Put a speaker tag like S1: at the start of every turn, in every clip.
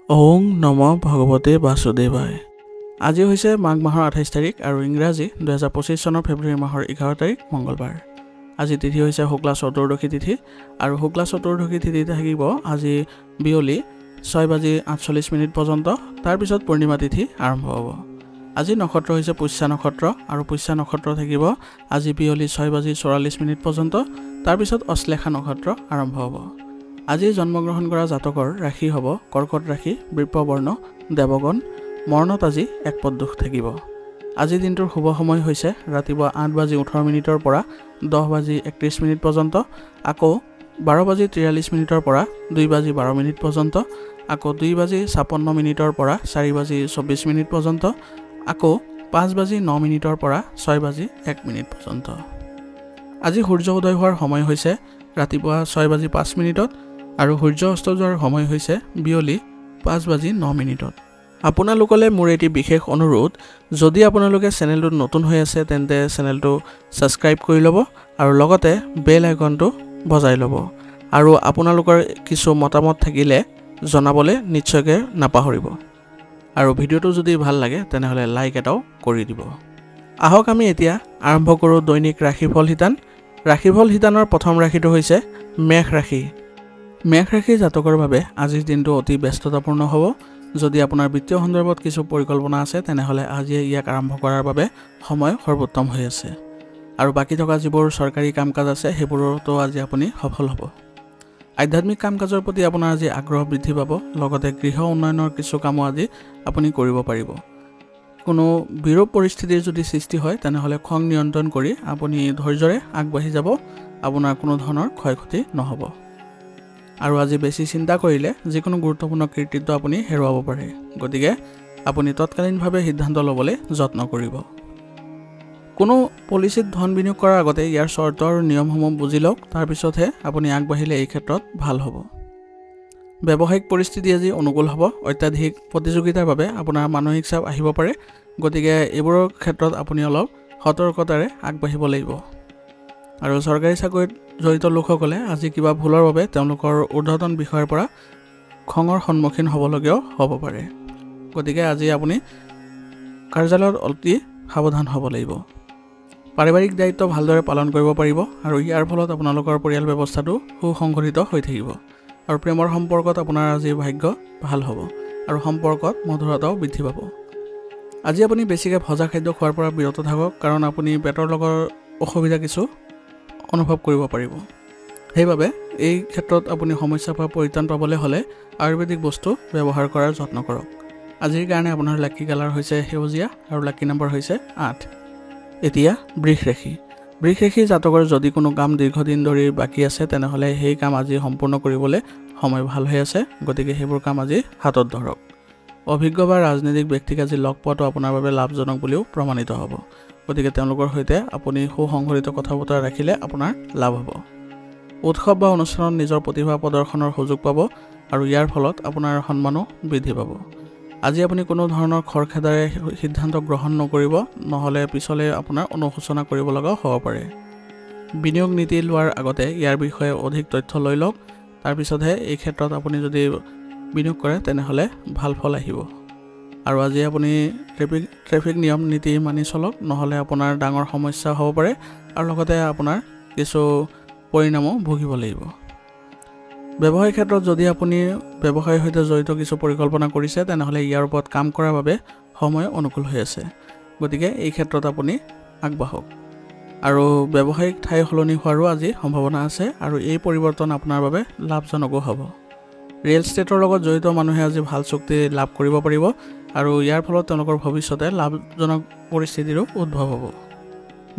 S1: ওং নম ভগৱতে বাসুদেৱায়। আজি হৈছে মাঘ মাহৰ 28 তাৰিখ আৰু ইংৰাজী 2025 চনৰ ফেব্ৰুৱাৰী মাহৰ 11 তাৰিখ মঙ্গলবাৰ। আজি তিথি হৈছে শুক্লা চতুৰ্দশী তিথি আৰু শুক্লা চতুৰ্দশী তিথি থাকিব আজি বিয়লি 6:48 পৰ্যন্ত। তাৰ পিছত পূৰ্ণিমা তিথি আৰম্ভ হ'ব। আজি নক্ষত্ৰ হৈছে পুষ্যা নক্ষত্ৰ আৰু পুষ্যা নক্ষত্ৰ থাকিব আজি বিয়লি 6:44 পৰ্যন্ত। তাৰ পিছত অশ্লেষা নক্ষত্ৰ আৰম্ভ হ'ব। আজি জন্মগ্ৰহণ কৰা জাতকৰ ৰাশি হ'ব কৰ্কট ৰাশি, বৃষবৰ্ণ, দেৱগণ। মৰণত আজি এক পদ দুখ থাকিব। আজি দিনটোৰ শুভ সময় হৈছে ৰাতিপুৱা 8:18 পৰা 10:31 পৰ্যন্ত, আকৌ 12:43 পৰা 2:12 পৰ্যন্ত, আকৌ 2:56 পৰা 4:24 পৰ্যন্ত, আকৌ 5:09 পৰা 6:01 পৰ্যন্ত। আজি সূৰ্য উদয় হোৱাৰ সময় হৈছে ৰাতিপুৱা 6:05 আৰু সূৰ্য অস্ত যোৱাৰ সময় হৈছে বিয়লি 5:09। আপোনালোকলৈ মোৰ এটি বিশেষ অনুৰোধ, যদি আপোনালোকে চেনেলটোত নতুন হৈ আছে তেন্তে চেনেলটো ছাবস্ক্ৰাইব কৰি ল'ব আৰু লগতে বেল আইকনটো বজাই ল'ব আৰু আপোনালোকৰ কিছু মতামত থাকিলে জনাবলৈ নিশ্চয়কৈ নাপাহৰিব। আৰু ভিডিঅ'টো যদি ভাল লাগে তেনেহ'লে লাইক এটাও কৰি দিব। আহক আমি এতিয়া আৰম্ভ কৰোঁ দৈনিক ৰাশিফল শিতান। ৰাশিফল শিতানৰ প্ৰথম ৰাশিটো হৈছে মেষ ৰাশি। মেষ ৰাশিৰ জাতকৰ বাবে আজিৰ দিনটো অতি ব্যস্ততাপূৰ্ণ হ'ব। যদি আপোনাৰ বিত্তীয় সন্দৰ্ভত কিছু পৰিকল্পনা আছে তেনেহ'লে আজিয়ে ইয়াক আৰম্ভ কৰাৰ বাবে সময় সৰ্বোত্তম হৈ আছে। আৰু বাকী থকা যিবোৰ চৰকাৰী কাম কাজ আছে সেইবোৰতো আজি আপুনি সফল হ'ব। আধ্যাত্মিক কাম কাজৰ প্ৰতি আপোনাৰ আজি আগ্ৰহ বৃদ্ধি পাব। লগতে গৃহ উন্নয়নৰ কিছু কামো আজি আপুনি কৰিব পাৰিব। কোনো বিৰূপ পৰিস্থিতিৰ যদি সৃষ্টি হয় তেনেহ'লে খং নিয়ন্ত্ৰণ কৰি আপুনি ধৈৰ্যৰে আগবাঢ়ি যাব। আপোনাৰ কোনো ধৰণৰ ক্ষয়ক্ষতি নহ'ব। আৰু আজি বেছি চিন্তা কৰিলে যিকোনো গুৰুত্বপূৰ্ণ কৃতিত্ব আপুনি হেৰুৱাব পাৰে। গতিকে আপুনি তৎকালীনভাৱে সিদ্ধান্ত ল'বলৈ যত্ন কৰিব। কোনো পলিচিত ধন বিনিয়োগ কৰাৰ আগতে ইয়াৰ চৰ্ত আৰু নিয়মসমূহ বুজি লওক, তাৰপিছতহে আপুনি আগবাঢ়িলে এই ক্ষেত্ৰত ভাল হ'ব। ব্যৱসায়িক পৰিস্থিতি আজি অনুকূল হ'ব। অত্যাধিক প্ৰতিযোগিতাৰ বাবে আপোনাৰ মানসিক চাপ আহিব পাৰে। গতিকে এইবোৰৰ ক্ষেত্ৰত আপুনি অলপ সতৰ্কতাৰে আগবাঢ়িব লাগিব। আৰু চৰকাৰী চাকৰিত জড়িত লোকসকলে আজি কিবা ভুলৰ বাবে তেওঁলোকৰ ঊৰ্ধ্বতন বিষয়ৰ পৰা খঙৰ সন্মুখীন হ'বলগীয়াও হ'ব পাৰে। গতিকে আজি আপুনি কাৰ্যালয়ত অতি সাৱধান হ'ব লাগিব। পাৰিবাৰিক দায়িত্ব ভালদৰে পালন কৰিব পাৰিব আৰু ইয়াৰ ফলত আপোনালোকৰ পৰিয়াল ব্যৱস্থাটো সুসংগঠিত হৈ থাকিব। আৰু প্ৰেমৰ সম্পৰ্কত আপোনাৰ আজি ভাগ্য ভাল হ'ব আৰু সম্পৰ্কত মধুৰতাও বৃদ্ধি পাব। আজি আপুনি বেছিকৈ ভজা খাদ্য খোৱাৰ পৰা বিৰত থাকক, কাৰণ আপুনি পেটৰ লগত অসুবিধা কিছু অনুভৱ কৰিব পাৰিব। সেইবাবে এই ক্ষেত্ৰত আপুনি সমস্যাৰ পৰা পৰিত্ৰাণ পাবলৈ হ'লে আয়ুৰ্বেদিক বস্তু ব্যৱহাৰ কৰাৰ যত্ন কৰক। আজিৰ কাৰণে আপোনাৰ লাকি কালাৰ হৈছে সেউজীয়া আৰু লাকি নম্বৰ হৈছে 8। এতিয়া বৃষ ৰাশি। বৃষ ৰাশিৰ জাতকৰ যদি কোনো কাম দীৰ্ঘদিন ধৰি বাকী আছে তেনেহ'লে সেই কাম আজি সম্পূৰ্ণ কৰিবলৈ সময় ভাল হৈ আছে। গতিকে সেইবোৰ কাম আজি হাতত ধৰক। অভিজ্ঞ বা ৰাজনৈতিক ব্যক্তিক আজি লগ পোৱাটো আপোনাৰ বাবে লাভজনক বুলিও প্ৰমাণিত হ'ব। গতিকে তেওঁলোকৰ সৈতে আপুনি সুসংগঠিত কথা বতৰা ৰাখিলে আপোনাৰ লাভ হ'ব। উৎসৱ বা অনুষ্ঠানত নিজৰ প্ৰতিভা প্ৰদৰ্শনৰ সুযোগ পাব আৰু ইয়াৰ ফলত আপোনাৰ সন্মানো বৃদ্ধি পাব। আজি আপুনি কোনো ধৰণৰ খৰখেদাৰে সিদ্ধান্ত গ্ৰহণ নকৰিব, নহ'লে পিছলৈ আপোনাৰ অনুশোচনা কৰিব লগাও হ'ব পাৰে। বিনিয়োগ নীতি লোৱাৰ আগতে ইয়াৰ বিষয়ে অধিক তথ্য লৈ লওক, তাৰপিছতহে এই ক্ষেত্ৰত আপুনি যদি বিনিয়োগ কৰে তেনেহ'লে ভাল ফল আহিব। আৰু আজি আপুনি ট্ৰেফিক নিয়ম নীতি মানি চলক, নহ'লে আপোনাৰ ডাঙৰ সমস্যা হ'ব পাৰে আৰু লগতে আপোনাৰ কিছু পৰিণামো ভুগিব লাগিব। ব্যৱসায়িক ক্ষেত্ৰত যদি আপুনি ব্যৱসায়ৰ সৈতে জড়িত কিছু পৰিকল্পনা কৰিছে তেনেহ'লে ইয়াৰ ওপৰত কাম কৰাৰ বাবে সময় অনুকূল হৈ আছে। গতিকে এই ক্ষেত্ৰত আপুনি আগবাঢ়ক। আৰু ব্যৱসায়িক ঠাই সলনি হোৱাৰো আজি সম্ভাৱনা আছে আৰু এই পৰিৱৰ্তন আপোনাৰ বাবে লাভজনকো হ'ব। ৰিয়েল ষ্টেটৰ লগত জড়িত মানুহে আজি ভাল চুক্তি লাভ কৰিব পাৰিব আৰু ইয়াৰ ফলত তেওঁলোকৰ ভৱিষ্যতে লাভজনক পৰিস্থিতিৰো উদ্ভৱ হ'ব।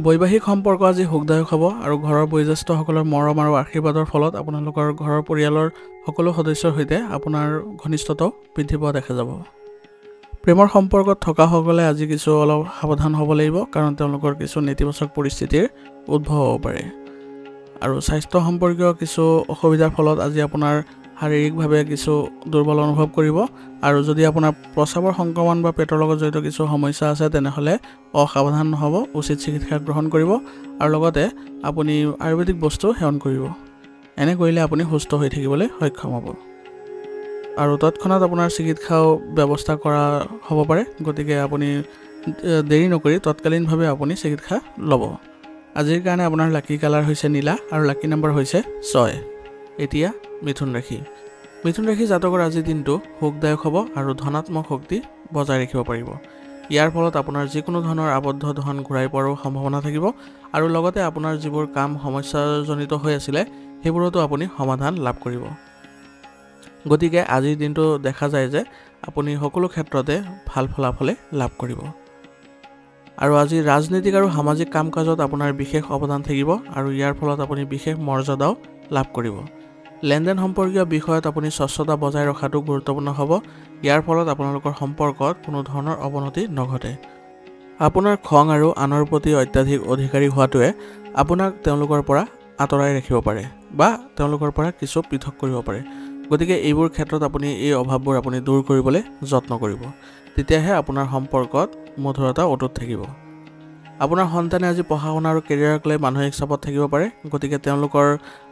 S1: বৈবাহিক সম্পৰ্ক আজি সুখদায়ক হ'ব আৰু ঘৰৰ বয়োজ্যেষ্ঠসকলৰ মৰম আৰু আশীৰ্বাদৰ ফলত আপোনালোকৰ ঘৰৰ পৰিয়ালৰ সকলো সদস্যৰ সৈতে আপোনাৰ ঘনিষ্ঠতাও বৃদ্ধি পোৱা দেখা যাব। প্ৰেমৰ সম্পৰ্কত থকাসকলে আজি কিছু অলপ সাৱধান হ'ব লাগিব, কাৰণ তেওঁলোকৰ কিছু নেতিবাচক পৰিস্থিতিৰ উদ্ভৱ হ'ব পাৰে। আৰু স্বাস্থ্য সম্পৰ্কীয় কিছু অসুবিধাৰ ফলত আজি আপোনাৰ শাৰীৰিকভাৱে কিছু দুৰ্বল অনুভৱ কৰিব। আৰু যদি আপোনাৰ প্ৰস্ৰাৱৰ সংক্ৰমণ বা পেটৰ লগত জড়িত কিছু সমস্যা আছে তেনেহ'লে অসাৱধান নহ'ব, উচিত চিকিৎসা গ্ৰহণ কৰিব আৰু লগতে আপুনি আয়ুৰ্বেদিক বস্তু সেৱন কৰিব। এনে কৰিলে আপুনি সুস্থ হৈ থাকিবলৈ সক্ষম হ'ব। আৰু তৎক্ষণাত আপোনাৰ চিকিৎসাও ব্যৱস্থা কৰা হ'ব পাৰে গতিকে আপুনি দেৰি নকৰি তৎকালীনভাৱে আপুনি চিকিৎসা ল'ব আজিৰ কাৰণে আপোনাৰ লাকি কালাৰ হৈছে নীলা আৰু লাকি নম্বৰ হৈছে 6 এতিয়া মিথুন ৰাশি জাতকৰ আজিৰ দিনটো সুখদায়ক হ'ব আৰু ধনাত্মক শক্তি বজাই ৰাখিব পাৰিব ইয়াৰ ফলত আপোনাৰ যিকোনো ধৰণৰ আবদ্ধ ধন ঘূৰাই পোৱাৰ সম্ভাৱনা থাকিব আৰু লগতে আপোনাৰ যিবোৰ কাম সমস্যাজনিত হৈ আছিল সেইবোৰতো আপুনি সমাধান লাভ কৰিব গতিকে আজিৰ দিনটো দেখা যায় যে আপুনি সকলো ক্ষেত্ৰতে ভাল ফলাফল লাভ কৰিব আৰু আজি ৰাজনৈতিক আৰু সামাজিক কাম-কাজত আপোনাৰ বিশেষ অৱদান থাকিব আৰু ইয়াৰ ফলত আপুনি বিশেষ মৰ্যাদাও লাভ কৰিব লেনদেন সম্পৰ্কীয় বিষয়ত আপুনি স্বচ্ছতা বজাই ৰখাটো গুৰুত্বপূৰ্ণ হ'ব ইয়াৰ ফলত আপোনালোকৰ সম্পৰ্কত কোনো ধৰণৰ অৱনতি নঘটে আপোনাৰ খং আৰু আনৰ প্ৰতি অত্যাধিক অধিকাৰী হোৱাটোৱে আপোনাক তেওঁলোকৰ পৰা আঁতৰাই ৰাখিব পাৰে বা তেওঁলোকৰ পৰা কিছু পৃথক কৰিব পাৰে গতিকে এইবোৰ ক্ষেত্ৰত আপুনি এই অভাৱবোৰ আপুনি দূৰ কৰিবলৈ যত্ন কৰিব তেতিয়াহে আপোনাৰ সম্পৰ্কত মধুৰতা অটুট থাকিব আপোনাৰ সন্তানে আজি পঢ়া শুনা আৰু কেৰিয়াৰক লৈ মানসিক চাপত থাকিব পাৰে গতিকে তেওঁলোকৰ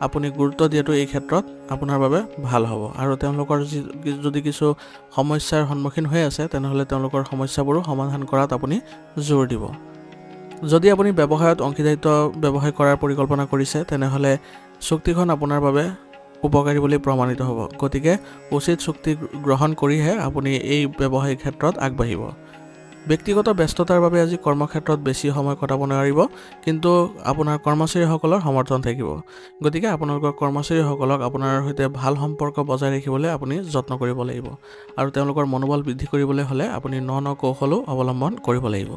S1: আপুনি গুৰুত্ব দিয়াটো এই ক্ষেত্ৰত আপোনাৰ বাবে ভাল হ'ব আৰু তেওঁলোকৰ যদি কিছু সমস্যাৰ সন্মুখীন হৈ আছে তেনেহ'লে তেওঁলোকৰ সমস্যাবোৰো সমাধান কৰাত আপুনি জোৰ দিব যদি আপুনি ব্যৱসায়ত অংশীদাৰিত্ব ব্যৱসায় কৰাৰ পৰিকল্পনা কৰিছে তেনেহ'লে চুক্তিখন আপোনাৰ বাবে উপকাৰী বুলি প্ৰমাণিত হ'ব গতিকে উচিত চুক্তি গ্ৰহণ কৰিহে আপুনি এই ব্যৱসায়িক ক্ষেত্ৰত আগবাঢ়িব ব্যক্তিগত ব্যস্ততাৰ বাবে আজি কৰ্মক্ষেত্ৰত বেছি সময় কটাব নোৱাৰিব কিন্তু আপোনাৰ কৰ্মচাৰীসকলৰ সমৰ্থন থাকিব গতিকে আপোনালোকৰ কৰ্মচাৰীসকলক আপোনাৰ সৈতে ভাল সম্পৰ্ক বজাই ৰাখিবলৈ আপুনি যত্ন কৰিব লাগিব আৰু তেওঁলোকৰ মনোবল বৃদ্ধি কৰিবলৈ হ'লে আপুনি ন কৌশলো অৱলম্বন কৰিব লাগিব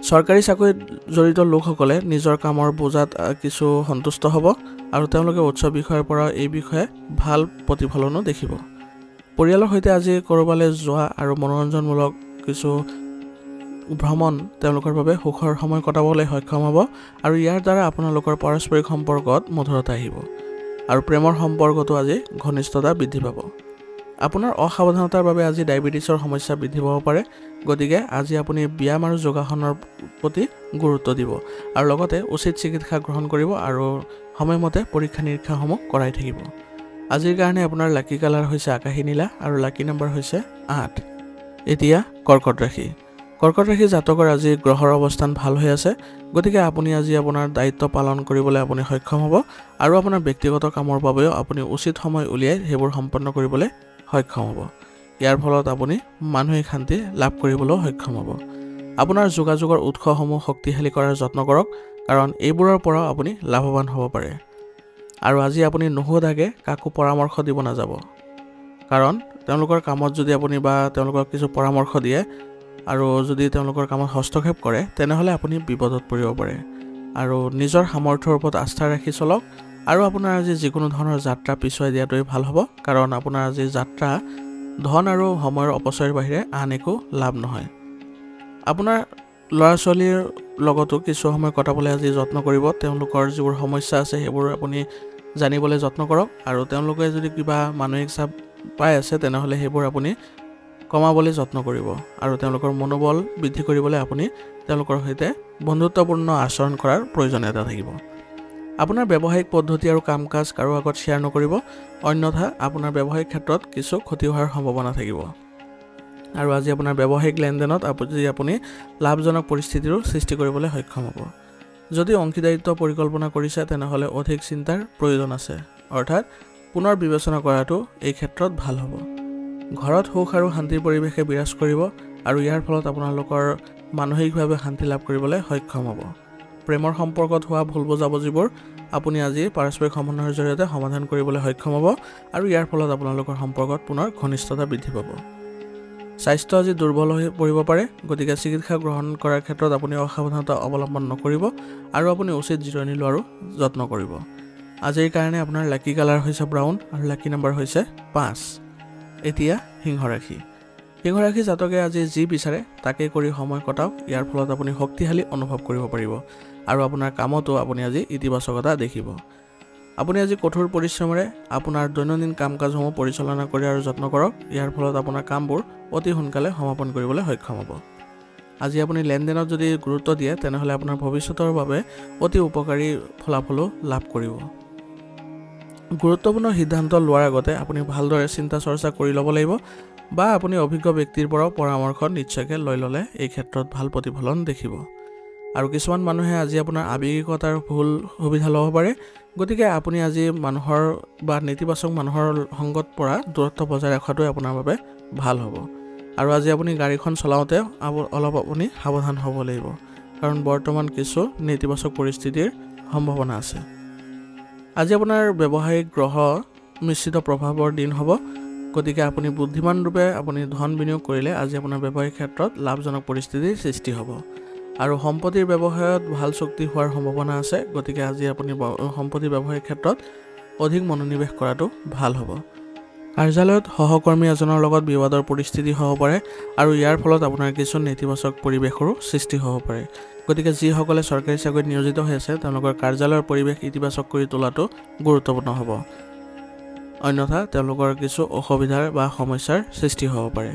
S1: চৰকাৰী চাকৰিত জড়িত লোকসকলে নিজৰ কামৰ বোজাত কিছু সন্তুষ্ট হ'ব আৰু তেওঁলোকে উচ্চ বিষয়ৰ পৰা এই বিষয়ে ভাল প্ৰতিফলনো দেখিব পৰিয়ালৰ সৈতে আজি কৰবালৈ যোৱা আৰু মনোৰঞ্জনমূলক কিছু ভ্ৰমণ তেওঁলোকৰ বাবে সুখৰ সময় কটাবলৈ সক্ষম হ'ব আৰু ইয়াৰ দ্বাৰা আপোনালোকৰ পাৰস্পৰিক সম্পৰ্কত মধুৰতা আহিব আৰু প্ৰেমৰ সম্পৰ্কতো আজি ঘনিষ্ঠতা বৃদ্ধি পাব আপোনাৰ অসাৱধানতাৰ বাবে আজি ডায়েবেটিছৰ সমস্যা বৃদ্ধি পাব পাৰে গতিকে আজি আপুনি ব্যায়াম আৰু যোগাসনৰ প্ৰতি গুৰুত্ব দিব আৰু লগতে উচিত চিকিৎসা গ্ৰহণ কৰিব আৰু সময়মতে পৰীক্ষা নিৰীক্ষাসমূহ কৰাই থাকিব আজিৰ কাৰণে আপোনাৰ লাকি কালাৰ হৈছে আকাশী নীলা আৰু লাকি নম্বৰ হৈছে 8 এতিয়া কৰ্কট ৰাশি জাতকৰ আজি গ্ৰহৰ অৱস্থান ভাল হৈ আছে গতিকে আপুনি আজি আপোনাৰ দায়িত্ব পালন কৰিবলৈ আপুনি সক্ষম হ'ব আৰু আপোনাৰ ব্যক্তিগত কামৰ বাবেও আপুনি উচিত সময় উলিয়াই সেইবোৰ সম্পন্ন কৰিবলৈ সক্ষম হ'ব ইয়াৰ ফলত আপুনি মানসিক শান্তি লাভ কৰিবলৈ সক্ষম হ'ব আপোনাৰ যোগাযোগৰ উৎসসমূহ শক্তিশালী কৰাৰ যত্ন কৰক কাৰণ এইবোৰৰ পৰা আপুনি লাভৱান হ'ব পাৰে আৰু আজি আপুনি নোহোৱাকৈ কাকো পৰামৰ্শ দিব নাযাব কাৰণ তেওঁলোকৰ কামত যদি আপুনি বা তেওঁলোকক কিছু পৰামৰ্শ দিয়ে আৰু যদি তেওঁলোকৰ কামত হস্তক্ষেপ কৰে তেনেহ'লে আপুনি বিপদত পৰিব পাৰে আৰু নিজৰ সামৰ্থ্যৰ ওপৰত আস্থা ৰাখি চলক আৰু আপোনাৰ আজি যিকোনো ধৰণৰ যাত্ৰা পিছুৱাই দিয়াটোৱে ভাল হ'ব কাৰণ আপোনাৰ আজি যাত্ৰা ধন আৰু সময়ৰ অপচয়ৰ বাহিৰে আন একো লাভ নহয় আপোনাৰ ল'ৰা ছোৱালীৰ লগতো কিছু সময় কটাবলৈ আজি যত্ন কৰিব তেওঁলোকৰ যিবোৰ সমস্যা আছে সেইবোৰ আপুনি জানিবলৈ যত্ন কৰক আৰু তেওঁলোকে যদি কিবা মানসিক চাপ পাই আছে তেনেহ'লে সেইবোৰ আপুনি কমাবলৈ যত্ন কৰিব আৰু তেওঁলোকৰ মনোবল বৃদ্ধি কৰিবলৈ আপুনি তেওঁলোকৰ সৈতে বন্ধুত্বপূৰ্ণ আচৰণ কৰাৰ প্ৰয়োজনীয়তা থাকিব আপোনাৰ ব্যৱসায়িক পদ্ধতি আৰু কাম-কাজ কাৰো আগত শ্বেয়াৰ নকৰিব অন্যথা আপোনাৰ ব্যৱসায়িক ক্ষেত্ৰত কিছু ক্ষতি হোৱাৰ সম্ভাৱনা থাকিব আৰু আজি আপোনাৰ ব্যৱসায়িক লেনদেনত আপুনি লাভজনক পৰিস্থিতিৰো সৃষ্টি কৰিবলৈ সক্ষম হ'ব যদি অংশীদাৰিত্ব পৰিকল্পনা কৰিছে তেনেহ'লে অধিক চিন্তাৰ প্ৰয়োজন আছে অৰ্থাৎ পুনৰ বিবেচনা কৰাটো এই ক্ষেত্ৰত ভাল হ'ব ঘৰত সুখ আৰু শান্তিৰ পৰিৱেশে বিৰাজ কৰিব আৰু ইয়াৰ ফলত আপোনালোকৰ মানসিকভাৱে শান্তি লাভ কৰিবলৈ সক্ষম হ'ব প্ৰেমৰ সম্পৰ্কত হোৱা ভুল বুজাবুজিবোৰ আপুনি আজি পাৰস্পৰিক সমন্বয়ৰ জৰিয়তে সমাধান কৰিবলৈ সক্ষম হ'ব আৰু ইয়াৰ ফলত আপোনালোকৰ সম্পৰ্কত পুনৰ ঘনিষ্ঠতা বৃদ্ধি পাব স্বাস্থ্য আজি দুৰ্বল হৈ পৰিব পাৰে গতিকে চিকিৎসা গ্ৰহণ কৰাৰ ক্ষেত্ৰত আপুনি অসাৱধানতা অৱলম্বন নকৰিব আৰু আপুনি উচিত জিৰণি লোৱাৰো যত্ন কৰিব আজিৰ কাৰণে আপোনাৰ লাকি কালাৰ হৈছে ব্ৰাউন আৰু লাকি নম্বৰ হৈছে 5 এতিয়া সিংহ ৰাশি জাতকে আজি যি বিচাৰে তাকে কৰি সময় কটাওক ইয়াৰ ফলত আপুনি শক্তিশালী অনুভৱ কৰিব পাৰিব আৰু আপোনাৰ কামতো আপুনি আজি ইতিবাচকতা দেখিব আপুনি আজি কঠোৰ পৰিশ্ৰমেৰে আপোনাৰ দৈনন্দিন কাম-কাজসমূহ পৰিচালনা কৰি আৰু যত্ন কৰক ইয়াৰ ফলত আপোনাৰ কামবোৰ অতি সোনকালে সমাপন কৰিবলৈ সক্ষম হ'ব আজি আপুনি লেনদেনত যদি গুৰুত্ব দিয়ে তেনেহ'লে আপোনাৰ ভৱিষ্যতৰ বাবে অতি উপকাৰী ফলাফলো লাভ কৰিব গুৰুত্বপূৰ্ণ সিদ্ধান্ত লোৱাৰ আগতে আপুনি ভালদৰে চিন্তা চৰ্চা কৰি ল'ব লাগিব বা আপুনি অভিজ্ঞ ব্যক্তিৰ পৰাও পৰামৰ্শ নিশ্চয়কৈ লৈ ল'লে এই ক্ষেত্ৰত ভাল প্ৰতিফলন দেখিব। আৰু কিছুমান মানুহে আজি আপোনাৰ আৱেগিকতাৰ ভুল সুবিধা ল'ব পাৰে, গতিকে আপুনি আজি মানুহৰ বা নেতিবাচক মানুহৰ সংগত পৰা দূৰত্ব বজাই ৰখাটোৱে আপোনাৰ বাবে ভাল হ'ব। আৰু আজি আপুনি গাড়ীখন চলাওঁতে অলপ আপুনি সাৱধান হ'ব লাগিব, কাৰণ বৰ্তমান কিছু নেতিবাচক পৰিস্থিতিৰ সম্ভাৱনা আছে। আজি আপোনাৰ ব্যৱসায়িক গ্ৰহ মিশ্ৰিত প্ৰভাৱৰ দিন হ'ব, গতিকে আপুনি বুদ্ধিমান ৰূপে আপুনি ধন বিনিয়োগ কৰিলে আজি আপোনাৰ ব্যৱসায়িক ক্ষেত্ৰত লাভজনক পৰিস্থিতিৰ সৃষ্টি হ'ব। আৰু সম্পত্তিৰ ব্যৱসায়ত ভাল চুক্তি হোৱাৰ সম্ভাৱনা আছে, গতিকে আজি আপুনি সম্পত্তি ব্যৱসায়িক ক্ষেত্ৰত অধিক মনোনিৱেশ কৰাটো ভাল হ'ব। কাৰ্যালয়ত সহকৰ্মী এজনৰ লগত বিবাদৰ পৰিস্থিতি হ'ব পাৰে আৰু ইয়াৰ ফলত আপোনাৰ কিছু নেতিবাচক পৰিৱেশৰো সৃষ্টি হ'ব পাৰে, গতিকে যিসকলে চৰকাৰী চাকৰিত নিয়োজিত হৈ আছে তেওঁলোকৰ কাৰ্যালয়ৰ পৰিৱেশ ইতিবাচক কৰি তোলাটো গুৰুত্বপূৰ্ণ হ'ব, অন্যথা তেওঁলোকৰ কিছু অসুবিধাৰ বা সমস্যাৰ সৃষ্টি হ'ব পাৰে।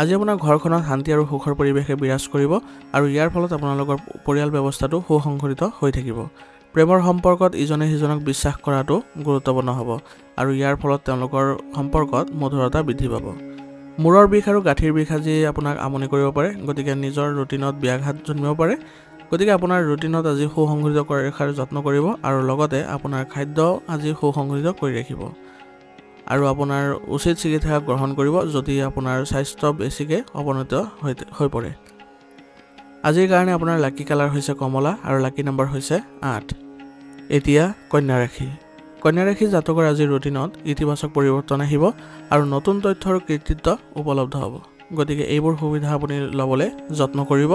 S1: আজি আপোনাৰ ঘৰখনত শান্তি আৰু সুখৰ পৰিৱেশে বিৰাজ কৰিব আৰু ইয়াৰ ফলত আপোনালোকৰ পৰিয়াল ব্যৱস্থাটো সুসংগঠিত হৈ থাকিব। প্ৰেমৰ সম্পৰ্কত ইজনে সিজনক বিশ্বাস কৰাটো গুৰুত্বপূৰ্ণ হ'ব আৰু ইয়াৰ ফলত তেওঁলোকৰ সম্পৰ্কত মধুৰতা বৃদ্ধি পাব। মূৰৰ বিষ আৰু গাঁঠিৰ বিষ আজি আপোনাক আমনি কৰিব পাৰে, গতিকে নিজৰ ৰুটিনত ব্যাঘাত জন্মিব পাৰে, গতিকে আপোনাৰ ৰুটিনত আজি সুসংগঠিত কৰি ৰখাৰ যত্ন কৰিব আৰু লগতে আপোনাৰ খাদ্য আজি সুসংগঠিত কৰি ৰাখিব আৰু আপোনাৰ উচিত চিকিৎসা গ্ৰহণ কৰিব যদি আপোনাৰ স্বাস্থ্য বেছিকৈ অৱনতি হৈ পৰে। আজিৰ কাৰণে আপোনাৰ লাকি কালাৰ হৈছে কমলা আৰু লাকি নম্বৰ হৈছে 8। এতিয়া কন্যা ৰাশি। কন্যা ৰাশি জাতকৰ আজিৰ ৰুটিনত ইতিবাচক পৰিৱৰ্তন আহিব আৰু নতুন তথ্য আৰু কৃতিত্ব উপলব্ধ হ'ব, গতিকে এইবোৰ সুবিধা আপুনি ল'বলৈ যত্ন কৰিব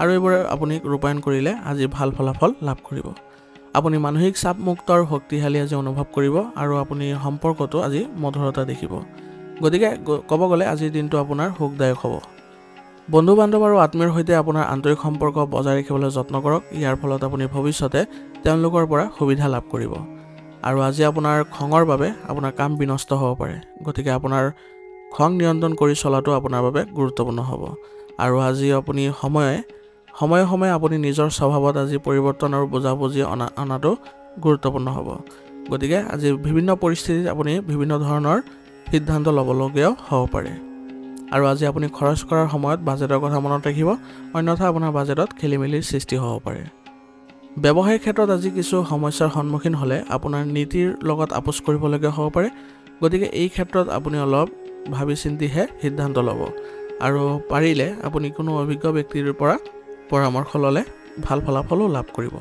S1: আৰু এইবোৰ আপুনি ৰূপায়ণ কৰিলে আজি ভাল ফলাফল লাভ কৰিব। আপুনি মানসিক চাপমুক্ত আৰু শক্তিশালী আজি অনুভৱ কৰিব আৰু আপুনি সম্পৰ্কটো আজি মধুৰতা দেখিব, গতিকে ক'ব গ'লে আজিৰ দিনটো আপোনাৰ সুখদায়ক হ'ব। বন্ধু বান্ধৱ আৰু আত্মীয়ৰ সৈতে আপোনাৰ আন্তৰিক সম্পৰ্ক বজাই ৰাখিবলৈ যত্ন কৰক, ইয়াৰ ফলত আপুনি ভৱিষ্যতে তেওঁলোকৰ পৰা সুবিধা লাভ কৰিব। আৰু আজি আপোনাৰ খঙৰ বাবে আপোনাৰ কাম বিনষ্ট হ'ব পাৰে, গতিকে আপোনাৰ খং নিয়ন্ত্ৰণ কৰি চলাটো আপোনাৰ বাবে গুৰুত্বপূৰ্ণ হ'ব। আৰু আজি আপুনি সময়ে সময়ে আপুনি নিজৰ স্বভাৱত আজি পৰিৱৰ্তন আৰু বুজাবুজি অনাটো গুৰুত্বপূৰ্ণ হ'ব, গতিকে আজি বিভিন্ন পৰিস্থিতিত আপুনি বিভিন্ন ধৰণৰ সিদ্ধান্ত ল'বলগীয়াও হ'ব পাৰে। আৰু আজি আপুনি খৰচ কৰাৰ সময়ত বাজেটৰ কথা মনত ৰাখিব, অন্যথা আপোনাৰ বাজেটত খেলিমেলিৰ সৃষ্টি হ'ব পাৰে। ব্যৱসায়িক ক্ষেত্ৰত আজি কিছু সমস্যাৰ সন্মুখীন হ'লে আপোনাৰ নীতিৰ লগত আপোচ কৰিবলগীয়া হ'ব পাৰে, গতিকে এই ক্ষেত্ৰত আপুনি অলপ ভাবি চিন্তিহে সিদ্ধান্ত ল'ব আৰু পাৰিলে আপুনি কোনো অভিজ্ঞ ব্যক্তিৰ পৰা পৰামৰ্শ ল'লে ভাল ফলাফলো লাভ কৰিব।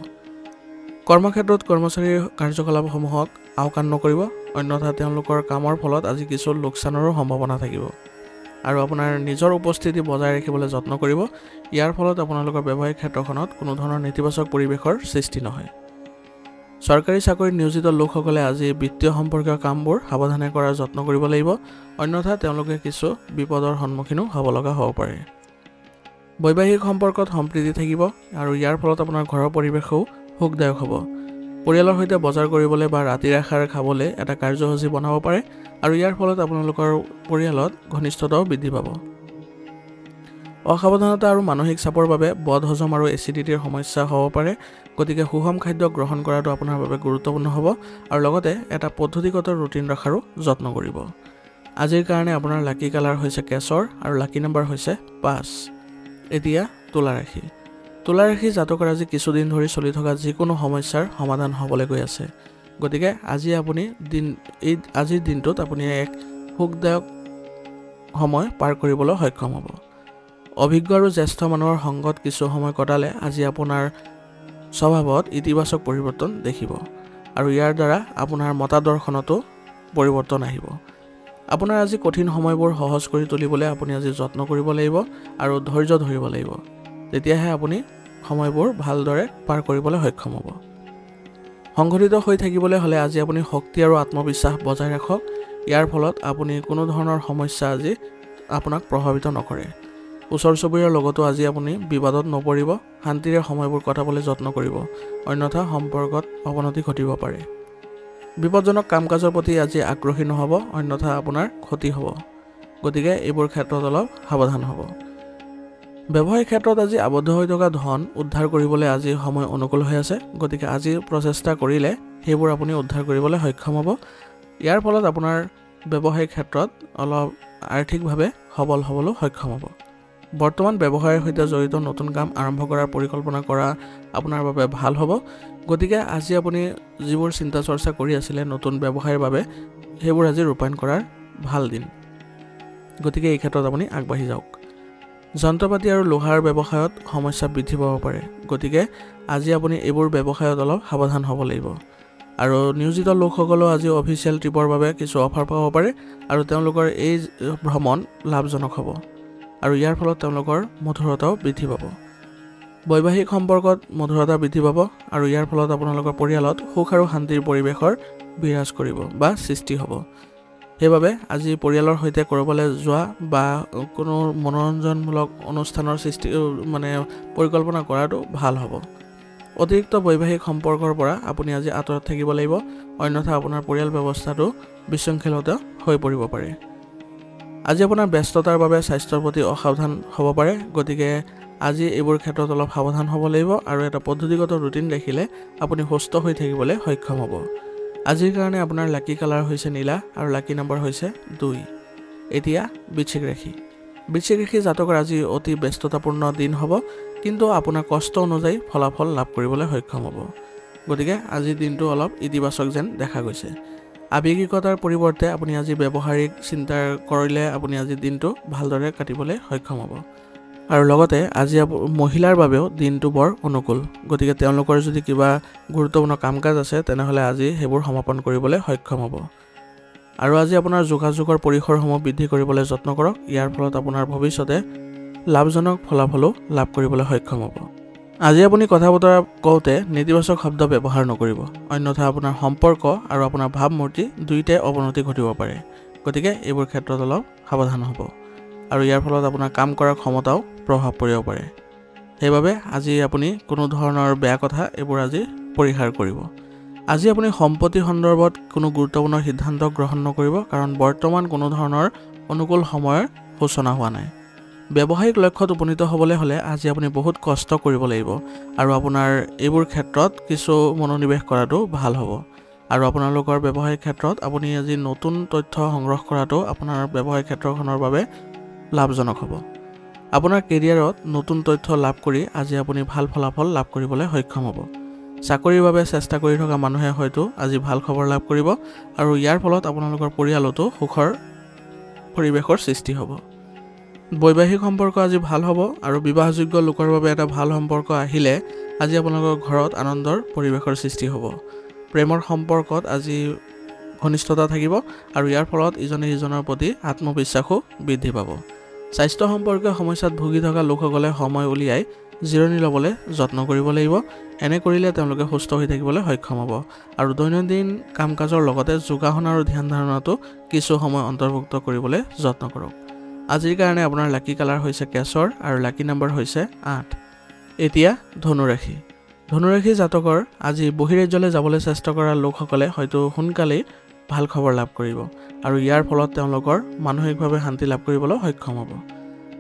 S1: কৰ্মক্ষেত্ৰত কৰ্মচাৰীৰ কাৰ্যকলাপসমূহক আওকাণ নকৰিব, অন্যথা তেওঁলোকৰ কামৰ ফলত আজি কিছু লোকচানৰো সম্ভাৱনা থাকিব আৰু আপোনাৰ নিজৰ উপস্থিতি বজাই ৰাখিবলৈ যত্ন কৰিব, ইয়াৰ ফলত আপোনালোকৰ ব্যৱসায়িক ক্ষেত্ৰখনত কোনো ধৰণৰ নেতিবাচক পৰিৱেশৰ সৃষ্টি নহয়। চৰকাৰী চাকৰিত নিয়োজিত লোকসকলে আজি বিত্তীয় সম্পৰ্কীয় কামবোৰ সাৱধানে কৰাৰ যত্ন কৰিব লাগিব, অন্যথা তেওঁলোকে কিছু বিপদৰ সন্মুখীনো হ'ব লগা হ'ব পাৰে। বৈবাহিক সম্পৰ্কত সম্প্ৰীতি থাকিব আৰু ইয়াৰ ফলত আপোনাৰ ঘৰৰ পৰিৱেশও সুখদায়ক হ'ব। পৰিয়ালৰ সৈতে বজাৰ কৰিবলৈ বা ৰাতিৰ আহাৰ খাবলৈ এটা কাৰ্যসূচী বনাব পাৰে আৰু ইয়াৰ ফলত আপোনালোকৰ পৰিয়ালত ঘনিষ্ঠতাও বৃদ্ধি পাব। অসাৱধানতা আৰু মানসিক চাপৰ বাবে বদহজম আৰু এচিডিটিৰ সমস্যা হ'ব পাৰে, গতিকে সুষম খাদ্য গ্ৰহণ কৰাটো আপোনাৰ বাবে গুৰুত্বপূৰ্ণ হ'ব আৰু লগতে এটা পদ্ধতিগত ৰুটিন ৰখাৰো যত্ন কৰিব। আজিৰ কাৰণে আপোনাৰ লাকি কালাৰ হৈছে কেশৰ আৰু লাকি নম্বৰ হৈছে 5। এতিয়া তুলা ৰাশি। তুলা ৰাশি জাতকৰ আজি কিছুদিন ধৰি চলি থকা যিকোনো সমস্যাৰ সমাধান হ'বলৈ গৈ আছে, গতিকে আজিৰ দিনটোত আপুনি এক সুখদায়ক সময় পাৰ কৰিবলৈ সক্ষম হ'ব। অভিজ্ঞ আৰু জ্যেষ্ঠ মানুহৰ সংগত কিছু সময় কটালে আজি আপোনাৰ স্বভাৱত ইতিবাচক পৰিৱৰ্তন দেখিব আৰু ইয়াৰ দ্বাৰা আপোনাৰ মতাদৰ্শনতো পৰিৱৰ্তন আহিব। আপোনাৰ আজি কঠিন সময়বোৰ সহজ কৰি তুলিবলৈ আপুনি আজি যত্ন কৰিব লাগিব আৰু ধৈৰ্য ধৰিব লাগিব, তেতিয়াহে আপুনি সময়বোৰ ভালদৰে পাৰ কৰিবলৈ সক্ষম হ'ব। সংগঠিত হৈ থাকিবলৈ হ'লে আজি আপুনি শক্তি আৰু আত্মবিশ্বাস বজাই ৰাখক, ইয়াৰ ফলত আপুনি কোনো ধৰণৰ সমস্যা আজি আপোনাক প্ৰভাৱিত নকৰে। ওচৰ চুবুৰীয়াৰ লগতো আজি আপুনি বিবাদত নপৰিব, শান্তিৰে সময়বোৰ কটাবলৈ যত্ন কৰিব, অন্যথা সম্পৰ্কত অৱনতি ঘটিব পাৰে। বিপদজনক কাম কাজৰ প্ৰতি আজি আগ্ৰহী নহ'ব, অন্যথা আপোনাৰ ক্ষতি হ'ব, গতিকে এইবোৰ ক্ষেত্ৰত অলপ সাৱধান হ'ব। ব্যৱসায়িক ক্ষেত্ৰত আজি আবদ্ধ হৈ থকা ধন উদ্ধাৰ কৰিবলৈ আজি সময় অনুকূল হৈ আছে, গতিকে আজি প্ৰচেষ্টা কৰিলে সেইবোৰ আপুনি উদ্ধাৰ কৰিবলৈ সক্ষম হ'ব। ইয়াৰ ফলত আপোনাৰ ব্যৱসায়িক ক্ষেত্ৰত অলপ আৰ্থিকভাৱে সবল হ'বলৈ সক্ষম হ'ব। বৰ্তমান ব্যৱসায়ৰ সৈতে জড়িত নতুন কাম আৰম্ভ কৰাৰ পৰিকল্পনা কৰা আপোনাৰ বাবে ভাল হ'ব। গতিকে আজি আপুনি যিবোৰ চিন্তা চৰ্চা কৰি আছিলে নতুন ব্যৱসায়ৰ বাবে সেইবোৰ আজি ৰূপায়ণ কৰাৰ ভাল দিন। গতিকে এই ক্ষেত্ৰত আপুনি আগবাঢ়ি যাওক। যন্ত্ৰপাতি আৰু লোহাৰ ব্যৱসায়ত সমস্যা বৃদ্ধি পাব পাৰে। গতিকে আজি আপুনি এইবোৰ ব্যৱসায়ত অলপ সাৱধান হ'ব লাগিব। আৰু নিয়োজিত লোকসকলেও আজি অফিচিয়েল ট্ৰিপৰ বাবে কিছু অফাৰ পাব পাৰে আৰু তেওঁলোকৰ এই ভ্ৰমণ লাভজনক হ'ব আৰু ইয়াৰ ফলত তেওঁলোকৰ মধুৰতাও বৃদ্ধি পাব। বৈবাহিক সম্পৰ্কত মধুৰতা বৃদ্ধি পাব আৰু ইয়াৰ ফলত আপোনালোকৰ পৰিয়ালত সুখ আৰু শান্তিৰ পৰিৱেশৰ বিৰাজ কৰিব বা সৃষ্টি হ'ব। সেইবাবে আজি পৰিয়ালৰ সৈতে ক'ৰবালৈ যোৱা বা কোনো মনোৰঞ্জনমূলক অনুষ্ঠানৰ পৰিকল্পনা কৰাটো ভাল হ'ব। অতিৰিক্ত বৈবাহিক সম্পৰ্কৰ পৰা আপুনি আজি আঁতৰত থাকিব লাগিব, অন্যথা আপোনাৰ পৰিয়াল ব্যৱস্থাটো বিশৃংখলিত হৈ পৰিব পাৰে। আজি আপোনাৰ ব্যস্ততাৰ বাবে স্বাস্থ্যৰ প্ৰতি অসাৱধান হ'ব পাৰে। গতিকে আজি এইবোৰ ক্ষেত্ৰত অলপ সাৱধান হ'ব লাগিব আৰু এটা পদ্ধতিগত ৰুটিন ৰাখিলে আপুনি সুস্থ হৈ থাকিবলৈ সক্ষম হ'ব। আজিৰ কাৰণে আপোনাৰ লাকি কালাৰ হৈছে নীলা আৰু লাকি নম্বৰ হৈছে 2। এতিয়া বৃশ্চিক ৰাশি। বৃশ্চিক ৰাশি জাতকৰ আজি অতি ব্যস্ততাপূৰ্ণ দিন হ'ব, কিন্তু আপোনাৰ কষ্ট অনুযায়ী ফলাফল লাভ কৰিবলৈ সক্ষম হ'ব। গতিকে আজিৰ দিনটো অলপ ইতিবাচক যেন দেখা গৈছে। আৱেগিকতাৰ পৰিৱৰ্তে আপুনি আজি ব্যৱহাৰিক চিন্তা কৰিলে আপুনি আজিৰ দিনটো ভালদৰে কাটিবলৈ সক্ষম হ'ব। আৰু লগতে আজি মহিলাৰ বাবেও দিনটো বৰ অনুকূল। গতিকে তেওঁলোকৰ যদি কিবা গুৰুত্বপূৰ্ণ কাম কাজ আছে তেনেহ'লে আজি সেইবোৰ সমাপন কৰিবলৈ সক্ষম হ'ব। আৰু আজি আপোনাৰ যোগাযোগৰ পৰিসৰসমূহ বৃদ্ধি কৰিবলৈ যত্ন কৰক। ইয়াৰ ফলত আপোনাৰ ভৱিষ্যতে লাভজনক ফলাফলো লাভ কৰিবলৈ সক্ষম হ'ব। আজি আপুনি কথা বতৰা কওঁতে নেতিবাচক শব্দ ব্যৱহাৰ নকৰিব, অন্যথা আপোনাৰ সম্পৰ্ক আৰু আপোনাৰ ভাৱমূৰ্তি দুয়োটাই অৱনতি ঘটিব পাৰে। গতিকে এইবোৰ ক্ষেত্ৰত অলপ সাৱধান হ'ব আৰু ইয়াৰ ফলত আপোনাৰ কাম কৰাৰ ক্ষমতাও প্ৰভাৱ পৰিব পাৰে। সেইবাবে আজি আপুনি কোনো ধৰণৰ বেয়া কথা এইবোৰ আজি পৰিহাৰ কৰিব। আজি আপুনি সম্পত্তি সন্দৰ্ভত কোনো গুৰুত্বপূৰ্ণ সিদ্ধান্ত গ্ৰহণ নকৰিব, কাৰণ বৰ্তমান কোনো ধৰণৰ অনুকূল সময়ৰ সূচনা হোৱা নাই। ব্যৱসায়িক লক্ষ্যত উপনীত হ'বলৈ হ'লে আজি আপুনি বহুত কষ্ট কৰিব লাগিব আৰু আপোনাৰ এইবোৰ ক্ষেত্ৰত কিছু মনোনিৱেশ কৰাটো ভাল হ'ব। আৰু আপোনালোকৰ ব্যৱসায়িক ক্ষেত্ৰত আপুনি আজি নতুন তথ্য সংগ্ৰহ কৰাটো আপোনাৰ ব্যৱসায়িক ক্ষেত্ৰখনৰ বাবে লাভজনক হ'ব। আপোনাৰ কেৰিয়াৰত নতুন তথ্য লাভ কৰি আজি আপুনি ভাল ফলাফল লাভ কৰিবলৈ সক্ষম হ'ব। চাকৰিৰ বাবে চেষ্টা কৰি থকা মানুহে হয়তো আজি ভাল খবৰ লাভ কৰিব আৰু ইয়াৰ ফলত আপোনালোকৰ পৰিয়ালতো সুখৰ পৰিৱেশৰ সৃষ্টি হ'ব। বৈবাহিক সম্পৰ্ক আজি ভাল হ'ব আৰু বিবাহযোগ্য লোকৰ বাবে এটা ভাল সম্পৰ্ক আহিলে আজি আপোনালোকৰ ঘৰত আনন্দৰ পৰিৱেশৰ সৃষ্টি হ'ব। প্ৰেমৰ সম্পৰ্কত আজি ঘনিষ্ঠতা থাকিব আৰু ইয়াৰ ফলত ইজনে সিজনৰ প্ৰতি আত্মবিশ্বাসো বৃদ্ধি পাব। স্বাস্থ্য সম্পৰ্কীয় সমস্যাত ভুগি থকা লোকসকলে সময় উলিয়াই জিৰণি ল'বলৈ যত্ন কৰিব লাগিব। এনে কৰিলে তেওঁলোকে সুস্থ হৈ থাকিবলৈ সক্ষম হ'ব আৰু দৈনন্দিন কাম কাজৰ লগতে যোগাসন আৰু ধ্যান ধাৰণাটো কিছু সময় অন্তৰ্ভুক্ত কৰিবলৈ যত্ন কৰক। আজিৰ কাৰণে আপোনাৰ লাকি কালাৰ হৈছে কেশৰ আৰু লাকি নম্বৰ হৈছে 8। এতিয়া ধনুৰাশি। ধনুৰাশি জাতকৰ আজি বহিৰাজ্যলৈ যাবলৈ চেষ্টা কৰা লোকসকলে হয়তো সোনকালেই ভাল খবৰ লাভ কৰিব আৰু ইয়াৰ ফলত তেওঁলোকৰ মানসিকভাৱে শান্তি লাভ কৰিবলৈ সক্ষম হ'ব।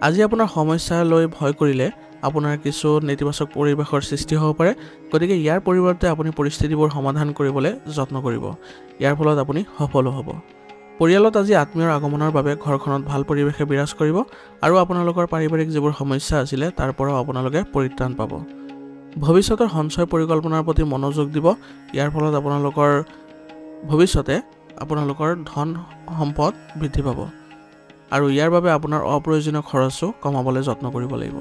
S1: আজি আপোনাৰ সমস্যা লৈ ভয় কৰিলে আপোনাৰ কিছু নেতিবাচক পৰিৱেশৰ সৃষ্টি হ'ব পাৰে। গতিকে ইয়াৰ পৰিৱৰ্তে আপুনি পৰিস্থিতিবোৰ সমাধান কৰিবলৈ যত্ন কৰিব। ইয়াৰ ফলত আপুনি সফলো হ'ব। পৰিয়ালত আজি আত্মীয়ৰ আগমনৰ বাবে ঘৰখনত ভাল পৰিৱেশে বিৰাজ কৰিব আৰু আপোনালোকৰ পাৰিবাৰিক যিবোৰ সমস্যা আছিলে তাৰ পৰাও আপোনালোকে পৰিত্ৰাণ পাব। ভৱিষ্যতৰ সঞ্চয় পৰিকল্পনাৰ প্ৰতি মনোযোগ দিব। ইয়াৰ ফলত আপোনালোকৰ ভৱিষ্যতে আপোনালোকৰ ধন সম্পদ বৃদ্ধি পাব আৰু ইয়াৰ বাবে আপোনাৰ অপ্ৰয়োজনীয় খৰচো কমাবলৈ যত্ন কৰিব লাগিব।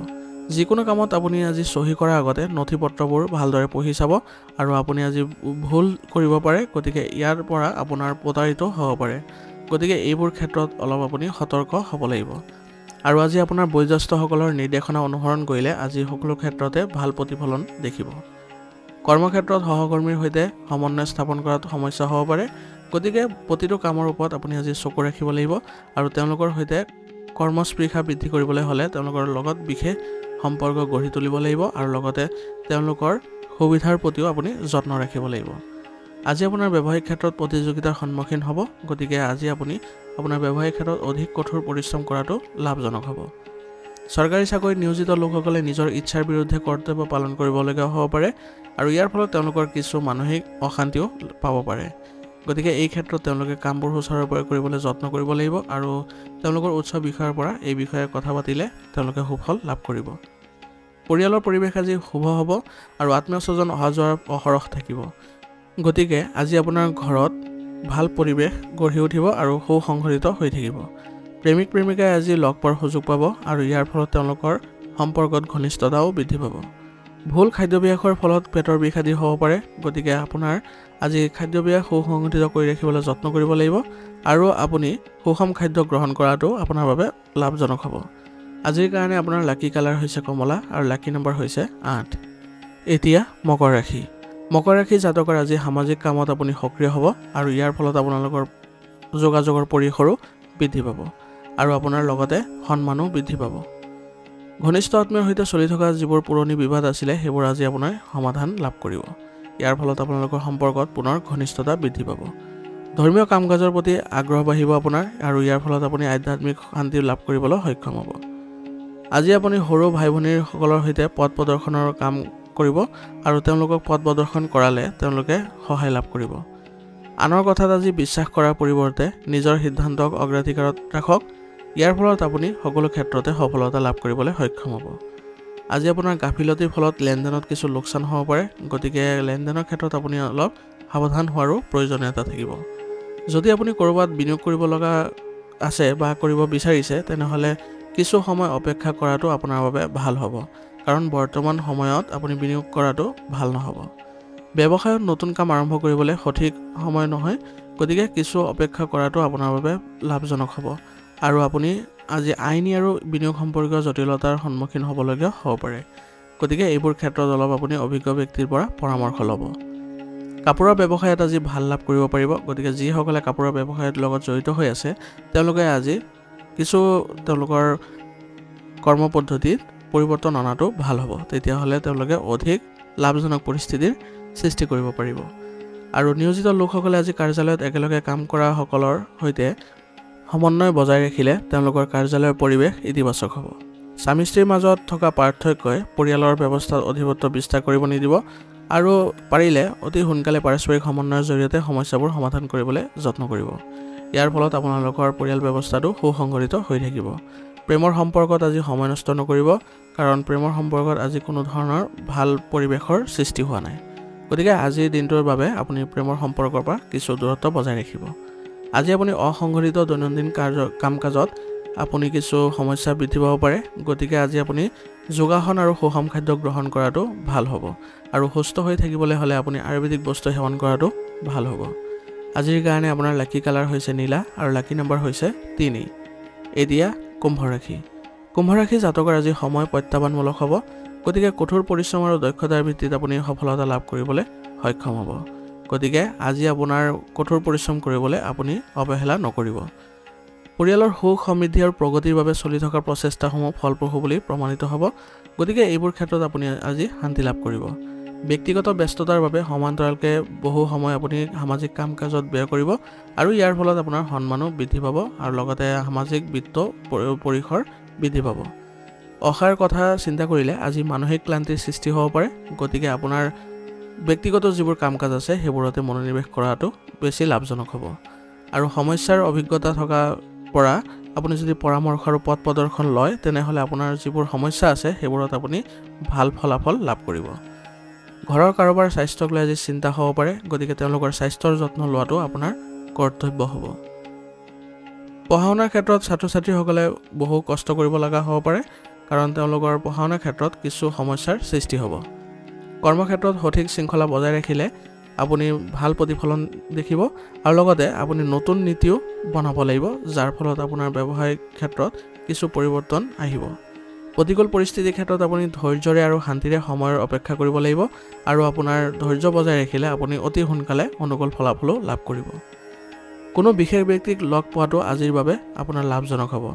S1: যিকোনো কামত আপুনি আজি চহী কৰাৰ আগতে নথি পত্ৰবোৰ ভালদৰে পঢ়ি চাব আৰু আপুনি আজি ভুল কৰিব পাৰে। গতিকে ইয়াৰ পৰা আপোনাৰ প্ৰতাৰিত হ'ব পাৰে। গতিকে এইবোৰ ক্ষেত্ৰত অলপ আপুনি সতৰ্ক হ'ব লাগিব। আৰু আজি আপোনাৰ বয়োজ্যেষ্ঠসকলৰ নিৰ্দেশনা অনুসৰণ কৰিলে আজি সকলো ক্ষেত্ৰতে ভাল প্ৰতিফলন দেখিব। কৰ্মক্ষেত্ৰত সহকৰ্মীৰ সৈতে সমন্বয় স্থাপন কৰাত সমস্যা হ'ব পাৰে। গতিকে প্ৰতিটো কামৰ ওপৰত আপুনি আজি চকু ৰাখিব লাগিব আৰু তেওঁলোকৰ সৈতে কৰ্মস্পৃহা বৃদ্ধি কৰিবলৈ হ'লে তেওঁলোকৰ লগত বিশেষ সম্পৰ্ক গঢ়ি তুলিব লাগিব আৰু লগতে তেওঁলোকৰ সুবিধাৰ প্ৰতিও আপুনি যত্ন ৰাখিব লাগিব। আজি আপোনাৰ ব্যৱসায়িক ক্ষেত্ৰত প্ৰতিযোগিতাৰ সন্মুখীন হ'ব। গতিকে আজি আপুনি আপোনাৰ ব্যৱসায়িক ক্ষেত্ৰত অধিক কঠোৰ পৰিশ্ৰম কৰাটো লাভজনক হ'ব। চৰকাৰী চাকৰিত নিয়োজিত লোকসকলে নিজৰ ইচ্ছাৰ বিৰুদ্ধে কৰ্তব্য পালন কৰিবলগীয়া হ'ব পাৰে আৰু ইয়াৰ ফলত তেওঁলোকৰ কিছু মানসিক অশান্তিও পাব পাৰে। গতিকে এই ক্ষেত্ৰত তেওঁলোকে কামবোৰ সুচাৰুৰূপে কৰিবলৈ যত্ন কৰিব লাগিব আৰু তেওঁলোকৰ উচ্চ বিষয়ৰ পৰা এই বিষয়ে কথা পাতিলে তেওঁলোকে সুফল লাভ কৰিব। পৰিয়ালৰ পৰিৱেশ আজি শুভ হ'ব আৰু আত্মীয় স্বজন অহা যোৱাৰ অহৰহ থাকিব। গতিকে আজি আপোনাৰ ঘৰত ভাল পৰিৱেশ গঢ়ি উঠিব আৰু সুসংগঠিত হৈ থাকিব। প্ৰেমিক প্ৰেমিকাই আজি লগ পোৱাৰ সুযোগ পাব আৰু ইয়াৰ ফলত তেওঁলোকৰ সম্পৰ্কত ঘনিষ্ঠতাও বৃদ্ধি পাব। ভুল খাদ্যাভ্যাসৰ ফলত পেটৰ বিষ আদি হ'ব পাৰে। গতিকে আপোনাৰ আজি খাদ্যাভ্যাস সুসংগঠিত কৰি ৰাখিবলৈ যত্ন কৰিব লাগিব আৰু আপুনি সুষম খাদ্য গ্ৰহণ কৰাটো আপোনাৰ বাবে লাভজনক হ'ব। আজিৰ কাৰণে আপোনাৰ লাকি কালাৰ হৈছে কমলা আৰু লাকি নম্বৰ হৈছে 8। এতিয়া মকৰ ৰাশি। মকৰ ৰাশি জাতকৰ আজি সামাজিক কামত আপুনি সক্ৰিয় হ'ব আৰু ইয়াৰ ফলত আপোনালোকৰ যোগাযোগৰ পৰিসৰো বৃদ্ধি পাব আৰু আপোনাৰ লগতে সন্মানো বৃদ্ধি পাব। ঘনিষ্ঠ আত্মীয়ৰ সৈতে চলি থকা যিবোৰ পুৰণি বিবাদ আছিলে সেইবোৰ আজি আপোনাৰ সমাধান লাভ কৰিব। ইয়াৰ ফলত আপোনালোকৰ সম্পৰ্কত পুনৰ ঘনিষ্ঠতা বৃদ্ধি পাব। ধৰ্মীয় কাম কাজৰ প্ৰতি আগ্ৰহ বাঢ়িব আপোনাৰ আৰু ইয়াৰ ফলত আপুনি আধ্যাত্মিক শান্তি লাভ কৰিবলৈ সক্ষম হ'ব। আজি আপুনি সৰু ভাই ভনীসকলৰ সৈতে পথ প্ৰদৰ্শনৰ কাম কৰিব আৰু তেওঁলোকক পথ প্ৰদৰ্শন কৰালে তেওঁলোকে সহায় লাভ কৰিব। আনৰ কথাত আজি বিশ্বাস কৰাৰ পৰিৱৰ্তে নিজৰ সিদ্ধান্তক অগ্ৰাধিকাৰত ৰাখক। ইয়াৰ ফলত আপুনি সকলো ক্ষেত্ৰতে সফলতা লাভ কৰিবলৈ সক্ষম হ'ব। আজি আপোনাৰ গাফিলতিৰ ফলত লেনদেনত কিছু লোকচান হ'ব পাৰে। গতিকে লেনদেনৰ ক্ষেত্ৰত আপুনি অলপ সাৱধান হোৱাৰো প্ৰয়োজনীয়তা থাকিব। যদি আপুনি ক'ৰবাত বিনিয়োগ কৰিব লগা আছে বা কৰিব বিচাৰিছে তেনেহ'লে কিছু সময় অপেক্ষা কৰাটো আপোনাৰ বাবে ভাল হ'ব, কাৰণ বৰ্তমান সময়ত আপুনি বিনিয়োগ কৰাটো ভাল নহ'ব। ব্যৱসায়ত নতুন কাম আৰম্ভ কৰিবলৈ সঠিক সময় নহয়। গতিকে কিছু অপেক্ষা কৰাটো আপোনাৰ বাবে লাভজনক হ'ব আৰু আপুনি আজি আইনী আৰু বিনিয়োগ সম্পৰ্কীয় জটিলতাৰ সন্মুখীন হ'বলগীয়া হ'ব পাৰে। গতিকে এইবোৰ ক্ষেত্ৰত অলপ আপুনি অভিজ্ঞ ব্যক্তিৰ পৰা পৰামৰ্শ ল'ব। কাপোৰৰ ব্যৱসায়ত আজি ভাল লাভ কৰিব পাৰিব। গতিকে যিসকলে কাপোৰৰ ব্যৱসায়ৰ লগত জড়িত হৈ আছে তেওঁলোকে আজি কিছু তেওঁলোকৰ কৰ্ম পদ্ধতিত পৰিৱৰ্তন অনাটো ভাল হ'ব। তেতিয়াহ'লে তেওঁলোকে অধিক লাভজনক পৰিস্থিতিৰ সৃষ্টি কৰিব পাৰিব। আৰু নিয়োজিত লোকসকলে আজি কাৰ্যালয়ত একেলগে কাম কৰা সকলৰ সৈতে সমন্বয় বজাই ৰাখিলে তেওঁলোকৰ কাৰ্যালয়ৰ পৰিৱেশ ইতিবাচক হ'ব। স্বামী স্ত্ৰীৰ মাজত থকা পাৰ্থক্যই পৰিয়ালৰ ব্যৱস্থাত অধিপত্য বিস্তাৰ কৰিব নিদিব আৰু পাৰিলে অতি সোনকালে পাৰস্পৰিক সমন্বয়ৰ জৰিয়তে সমস্যাবোৰ সমাধান কৰিবলৈ যত্ন কৰিব। ইয়াৰ ফলত আপোনালোকৰ পৰিয়াল ব্যৱস্থাটো সুসংগঠিত হৈ থাকিব। প্ৰেমৰ সম্পৰ্কত আজি সময় নষ্ট নকৰিব, কাৰণ প্ৰেমৰ সম্পৰ্কত আজি কোনো ধৰণৰ ভাল পৰিৱেশৰ সৃষ্টি হোৱা নাই। গতিকে আজিৰ দিনটোৰ বাবে আপুনি প্ৰেমৰ সম্পৰ্কৰ পৰা কিছু দূৰত্ব বজাই ৰাখিব। আজি আপুনি অসংগঠিত দৈনন্দিন কাম কাজত আপুনি কিছু সমস্যা বৃদ্ধি পাব পাৰে। গতিকে আজি আপুনি যোগাসন আৰু সুষম খাদ্য গ্ৰহণ কৰাটো ভাল হ'ব আৰু সুস্থ হৈ থাকিবলৈ হ'লে আপুনি আয়ুৰ্বেদিক বস্তু সেৱন কৰাটো ভাল হ'ব। আজিৰ কাৰণে আপোনাৰ লাকি কালাৰ হৈছে নীলা আৰু লাকি নম্বৰ হৈছে 3। এতিয়া কুম্ভ ৰাশি। কুম্ভ ৰাশি জাতকৰ আজি সময় প্ৰত্যাহ্বানমূলক হ'ব। গতিকে কঠোৰ পৰিশ্ৰম আৰু দক্ষতাৰ ভিত্তিত আপুনি সফলতা লাভ কৰিবলৈ সক্ষম হ'ব। গতিকে আজি আপোনাৰ কঠোৰ পৰিশ্ৰম কৰিবলৈ আপুনি অৱহেলা নকৰিব। পৰিয়ালৰ সুখ সমৃদ্ধি আৰু প্ৰগতিৰ বাবে চলি থকা প্ৰচেষ্টাসমূহ ফলপ্ৰসূ বুলি প্ৰমাণিত হ'ব। গতিকে এইবোৰ ক্ষেত্ৰত আপুনি আজি শান্তি লাভ কৰিব। ব্যক্তিগত ব্যস্ততাৰ বাবে সমান্তৰালকৈ বহু সময় আপুনি সামাজিক কাম কাজত ব্যয় কৰিব আৰু ইয়াৰ ফলত আপোনাৰ সন্মানো বৃদ্ধি পাব আৰু লগতে সামাজিক বিত্ত পৰিসৰ বৃদ্ধি পাব। অসাৰ কথা চিন্তা কৰিলে আজি মানসিক ক্লান্তিৰ সৃষ্টি হ'ব পাৰে। গতিকে আপোনাৰ ব্যক্তিগত যিবোৰ কাম কাজ আছে সেইবোৰতে মনোনিৱেশ কৰাটো বেছি লাভজনক হ'ব আৰু সমস্যাৰ অভিজ্ঞতা থকা পৰা আপুনি যদি পৰামৰ্শ আৰু পথ প্ৰদৰ্শন লয় তেনেহ'লে আপোনাৰ যিবোৰ সমস্যা আছে সেইবোৰত আপুনি ভাল ফলাফল লাভ কৰিব। ঘৰৰ কাৰোবাৰ স্বাস্থ্যক লৈ আজি চিন্তা হ'ব পাৰে। গতিকে তেওঁলোকৰ স্বাস্থ্যৰ যত্ন লোৱাটো আপোনাৰ কৰ্তব্য হ'ব। পঢ়া শুনাৰ ক্ষেত্ৰত ছাত্ৰ ছাত্ৰীসকলে বহু কষ্ট কৰিব লগা হ'ব পাৰে, কাৰণ তেওঁলোকৰ পঢ়া শুনাৰ ক্ষেত্ৰত কিছু সমস্যাৰ সৃষ্টি হ'ব। কৰ্মক্ষেত্ৰত সঠিক শৃংখলা বজাই ৰাখিলে আপুনি ভাল প্ৰতিফলন দেখিব আৰু লগতে আপুনি নতুন নীতিও বনাব লাগিব, যাৰ ফলত আপোনাৰ ব্যৱসায়িক ক্ষেত্ৰত কিছু পৰিৱৰ্তন আহিব। প্ৰতিকূল পৰিস্থিতিৰ ক্ষেত্ৰত আপুনি ধৈৰ্যৰে আৰু শান্তিৰে সময়ৰ অপেক্ষা কৰিব লাগিব আৰু আপোনাৰ ধৈৰ্য বজাই ৰাখিলে আপুনি অতি সোনকালে অনুকূল ফলাফলো লাভ কৰিব। কোনো বিশেষ ব্যক্তিক লগ পোৱাটো আজিৰ বাবে আপোনাৰ লাভজনক হ'ব।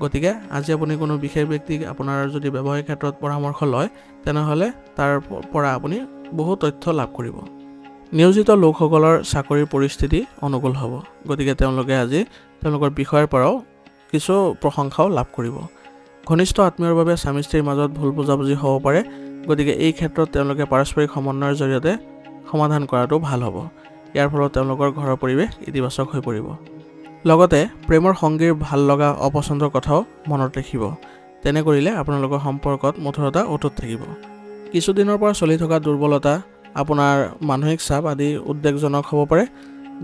S1: গতিকে আজি আপুনি কোনো বিশেষ ব্যক্তিক আপোনাৰ যদি ব্যৱসায়িক ক্ষেত্ৰত পৰামৰ্শ লয় তেনেহ'লে তাৰ পৰা আপুনি বহু তথ্য লাভ কৰিব। নিয়োজিত লোকসকলৰ চাকৰিৰ পৰিস্থিতি অনুকূল হ'ব। গতিকে তেওঁলোকে আজি তেওঁলোকৰ বিষয়ৰ পৰাও কিছু প্ৰশংসাও লাভ কৰিব। ঘনিষ্ঠ আত্মীয়ৰ বাবে স্বামী স্ত্ৰীৰ মাজত ভুল বুজাবুজি হ'ব পাৰে গতিকে এই ক্ষেত্ৰত তেওঁলোকে পাৰস্পৰিক সমন্বয়ৰ জৰিয়তে সমাধান কৰাটো ভাল হ'ব ইয়াৰ ফলত তেওঁলোকৰ ঘৰৰ পৰিৱেশ ইতিবাচক হৈ পৰিব লগতে প্ৰেমৰ সংগীৰ ভাল লগা অপছন্দৰ কথাও মনত ৰাখিব তেনে কৰিলে আপোনালোকৰ সম্পৰ্কত মধুৰতা অটুট থাকিব কিছুদিনৰ পৰা চলি থকা দুৰ্বলতা আপোনাৰ মানসিক চাপ আদি উদ্বেগজনক হ'ব পাৰে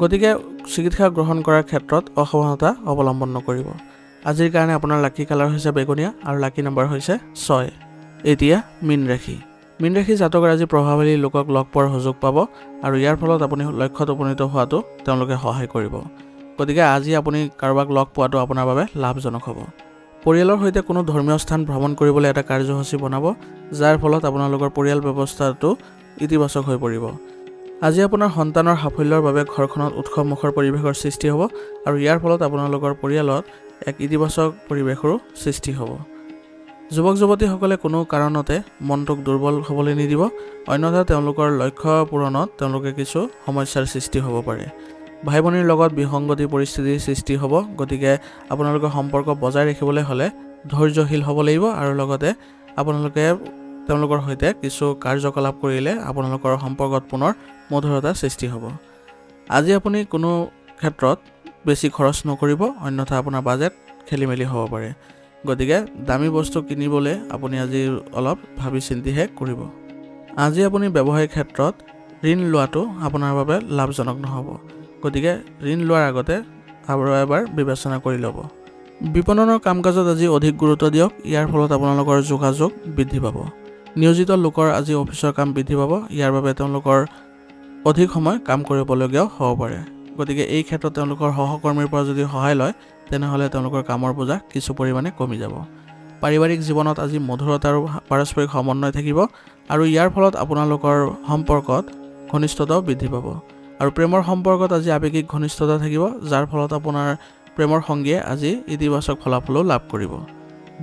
S1: গতিকে চিকিৎসা গ্ৰহণ কৰাৰ ক্ষেত্ৰত অসাৱধানতা অৱলম্বন নকৰিব আজিৰ কাৰণে আপোনাৰ লাকি কালাৰ হৈছে বেগুনীয়া আৰু লাকি নম্বৰ হৈছে 6 এতিয়া মীন ৰাশি জাতকৰ আজি প্ৰভাৱশালী লোকক লগ পোৱাৰ সুযোগ পাব আৰু ইয়াৰ ফলত আপুনি লক্ষ্যত উপনীত হোৱাটো তেওঁলোকে সহায় কৰিব গতিকে আজি আপুনি কাৰোবাক লগ পোৱাটো আপোনাৰ বাবে লাভজনক হ'ব পৰিয়ালৰ সৈতে কোনো ধৰ্মীয় স্থান ভ্ৰমণ কৰিবলৈ এটা কাৰ্যসূচী বনাব যাৰ ফলত আপোনালোকৰ পৰিয়াল ব্যৱস্থাটো ইতিবাচক হৈ পৰিব আজি আপোনাৰ সন্তানৰ সাফল্যৰ বাবে ঘৰখনত উৎসৱমুখৰ পৰিৱেশৰ সৃষ্টি হ'ব আৰু ইয়াৰ ফলত আপোনালোকৰ পৰিয়ালত এক ইতিবাচক পৰিৱেশৰো সৃষ্টি হ'ব যুৱক যুৱতীসকলে কোনো কাৰণতে মনটোক দুৰ্বল হ'বলৈ নিদিব অন্যথা তেওঁলোকৰ লক্ষ্য পূৰণত তেওঁলোকে কিছু সমস্যাৰ সৃষ্টি হ'ব পাৰে ভাই ভনীৰ লগত বিসংগতি পৰিস্থিতিৰ সৃষ্টি হ'ব গতিকে আপোনালোকৰ সম্পৰ্ক বজাই ৰাখিবলৈ হ'লে ধৈৰ্যশীল হ'ব লাগিব আৰু লগতে আপোনালোকে তেওঁলোকৰ সৈতে কিছু কাৰ্যকলাপ কৰিলে আপোনালোকৰ সম্পৰ্কত পুনৰ মধুৰতা সৃষ্টি হ'ব আজি আপুনি কোনো ক্ষেত্ৰত বেছি খৰচ নকৰিব অন্যথা আপোনাৰ বাজেট খেলিমেলি হ'ব পাৰে গতিকে দামী বস্তু কিনিবলৈ আপুনি আজি অলপ ভাবি চিন্তিহে কৰিব আজি আপুনি ব্যৱসায়িক ক্ষেত্ৰত ঋণ লোৱাটো আপোনাৰ বাবে লাভজনক নহ'ব গতিকে ঋণ লোৱাৰ আগতে আৰু এবাৰ বিবেচনা কৰি ল'ব বিপণনৰ কাম-কাজত আজি অধিক গুৰুত্ব দিয়ক ইয়াৰ ফলত আপোনালোকৰ যোগাযোগ বৃদ্ধি পাব নিয়োজিত লোকৰ আজি অফিচৰ কাম বৃদ্ধি পাব ইয়াৰ বাবে তেওঁলোকৰ অধিক সময় কাম কৰিবলগীয়া হ'ব পাৰে গতিকে এই ক্ষেত্ৰত তেওঁলোকৰ সহকৰ্মীৰ পৰা যদি সহায় লয় তেনেহ'লে তেওঁলোকৰ কামৰ বোজা কিছু পৰিমাণে কমি যাব পাৰিবাৰিক জীৱনত আজি মধুৰতা আৰু পাৰস্পৰিক সমন্বয় থাকিব আৰু ইয়াৰ ফলত আপোনালোকৰ সম্পৰ্কত ঘনিষ্ঠতাও বৃদ্ধি পাব আৰু প্ৰেমৰ সম্পৰ্কত আজি আৱেগিক ঘনিষ্ঠতা থাকিব যাৰ ফলত আপোনাৰ প্ৰেমৰ সংগীয়ে আজি ইতিবাচক ফলাফলো লাভ কৰিব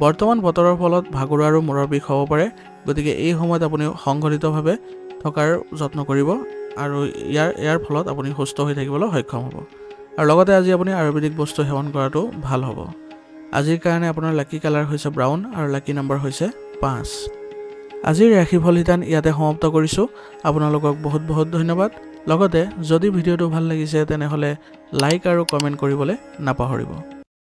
S1: বৰ্তমান বতৰৰ ফলত ভাগৰুৱা আৰু মূৰৰ বিষ হ'ব পাৰে গতিকে এই সময়ত আপুনি সংঘটিতভাৱে থকাৰ যত্ন কৰিব আৰু ইয়াৰ ফলত আপুনি সুস্থ হৈ থাকিবলৈ সক্ষম হ'ব আৰু লগতে আজি আপুনি আয়ুৰ্বেদিক বস্তু সেৱন কৰাটো ভাল হ'ব আজিৰ কাৰণে আপোনাৰ লাকি কালাৰ হৈছে ব্ৰাউন আৰু লাকি নম্বৰ হৈছে 5 আজিৰ ৰাশিফল শিতান ইয়াতে সমাপ্ত কৰিছোঁ আপোনালোকক বহুত বহুত ধন্যবাদ লগতে যদি ভিডিঅ'টো ভাল লাগিছে তেনেহ'লে লাইক আৰু কমেণ্ট কৰিবলৈ নাপাহৰিব